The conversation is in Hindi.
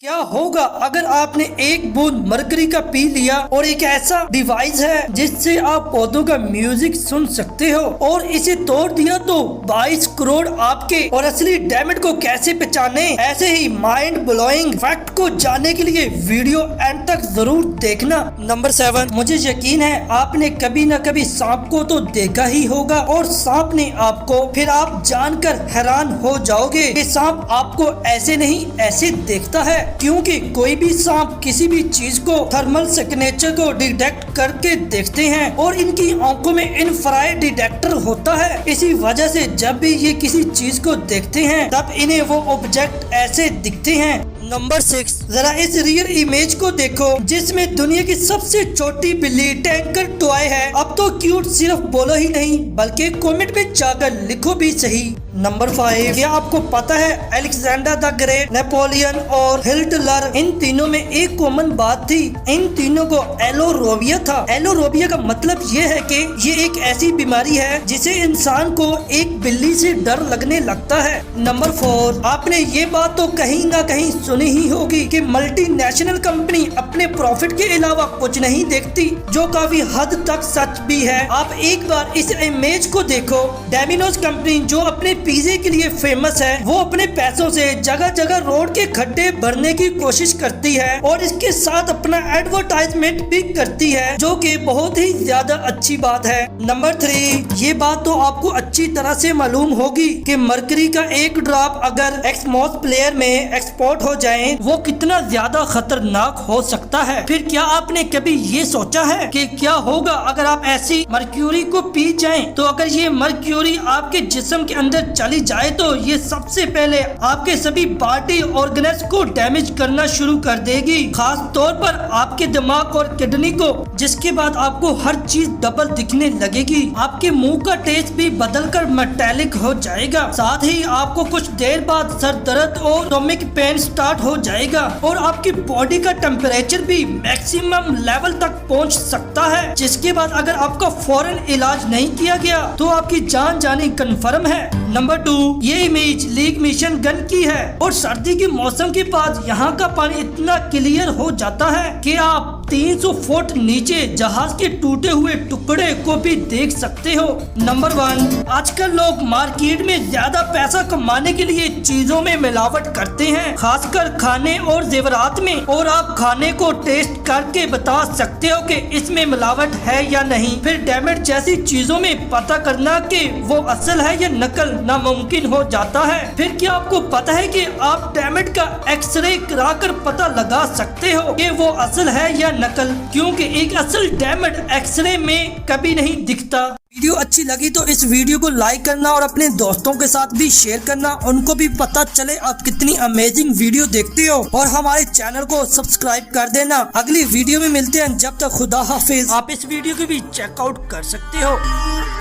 क्या होगा अगर आपने एक बूंद मरकरी का पी लिया और एक ऐसा डिवाइस है जिससे आप पौधों का म्यूजिक सुन सकते हो और इसे तोड़ दिया तो 22 करोड़ आपके। और असली डायमंड को कैसे पहचाने, ऐसे ही माइंड ब्लोइंग फैक्ट को जानने के लिए वीडियो एंड तक जरूर देखना। नंबर 7, मुझे यकीन है आपने कभी न कभी सांप को तो देखा ही होगा और सांप ने आपको, फिर आप जानकर हैरान हो जाओगे कि सांप आपको ऐसे नहीं ऐसे देखता है, क्योंकि कोई भी सांप किसी भी चीज को थर्मल सिग्नेचर को डिटेक्ट करके देखते हैं और इनकी आंखों में इंफ्रारेड डिटेक्टर होता है। इसी वजह से जब भी ये किसी चीज को देखते हैं तब इन्हें वो ऑब्जेक्ट ऐसे दिखते हैं। नंबर 6, जरा इस रियल इमेज को देखो जिसमें दुनिया की सबसे छोटी बिल्ली टैंकर टॉय है। अब तो क्यूट सिर्फ बोलो ही नहीं बल्कि कमेंट में जाकर लिखो भी सही। नंबर 5, क्या आपको पता है अलेक्जेंडर द ग्रेट, नेपोलियन और हिटलर, इन तीनों में एक कॉमन बात थी, इन तीनों को एलोरोबिया था। एलोरोबिया का मतलब ये है कि ये एक ऐसी बीमारी है जिसे इंसान को एक बिल्ली से डर लगने लगता है। नंबर 4, आपने ये बात तो कहीं ना कहीं सुनी ही होगी कि मल्टीनेशनल कंपनी अपने प्रॉफिट के अलावा कुछ नहीं देखती, जो काफी हद तक सच भी है। आप एक बार इस इमेज को देखो, डोमिनोज कंपनी जो अपने पिज़्ज़ा के लिए फेमस है, वो अपने पैसों से जगह जगह रोड के खड्डे भरने की कोशिश करती है और इसके साथ अपना एडवर्टाइजमेंट भी करती है, जो कि बहुत ही ज्यादा अच्छी बात है। नंबर 3, ये बात तो आपको अच्छी तरह से मालूम होगी कि मरकरी का एक ड्रॉप अगर एटमॉस्फेयर में एक्सपोर्ट हो जाए वो कितना ज्यादा खतरनाक हो सकता है। फिर क्या आपने कभी ये सोचा है कि क्या होगा अगर आप ऐसी मर्क्यूरी को पी जाएं? तो अगर ये मर्क्यूरी आपके जिस्म के अंदर चली जाए तो ये सबसे पहले आपके सभी बॉडी ऑर्गन्स को डैमेज करना शुरू कर देगी, खास तौर पर आपके दिमाग और किडनी को, जिसके बाद आपको हर चीज डबल दिखने लगेगी। आपके मुंह का टेस्ट भी बदलकर मेटालिक हो जाएगा, साथ ही आपको कुछ देर बाद सर दर्द और स्टमक पेन स्टार्ट हो जाएगा और आपकी बॉडी का टेम्परेचर भी मैक्सिमम लेवल तक पहुंच सकता है, जिसके बाद अगर आपका फौरन इलाज नहीं किया गया तो आपकी जान जानी कन्फर्म है। नंबर 2, ये इमेज लीग मिशन गन की है और सर्दी के मौसम के बाद यहाँ का पानी इतना क्लियर हो जाता है कि आप 300 फुट नीचे जहाज के टूटे हुए टुकड़े को भी देख सकते हो। नंबर 1, आजकल लोग मार्केट में ज्यादा पैसा कमाने के लिए चीजों में मिलावट करते हैं, खासकर खाने और जेवरात में, और आप खाने को टेस्ट करके बता सकते हो कि इसमें मिलावट है या नहीं। फिर डायमंड जैसी चीजों में पता करना कि वो असल है या नकल नामुमकिन हो जाता है। फिर क्या आपको पता है कि आप डायमंड का एक्सरे कराकर पता लगा सकते हो कि वो असल है या नकल, क्योंकि एक असल डायमंड एक्सरे में कभी नहीं दिखता। वीडियो अच्छी लगी तो इस वीडियो को लाइक करना और अपने दोस्तों के साथ भी शेयर करना, उनको भी पता चले आप कितनी अमेजिंग वीडियो देखते हो, और हमारे चैनल को सब्सक्राइब कर देना। अगली वीडियो में मिलते हैं, जब तक खुदा हाफिज। आप इस वीडियो को भी चेकआउट कर सकते हो।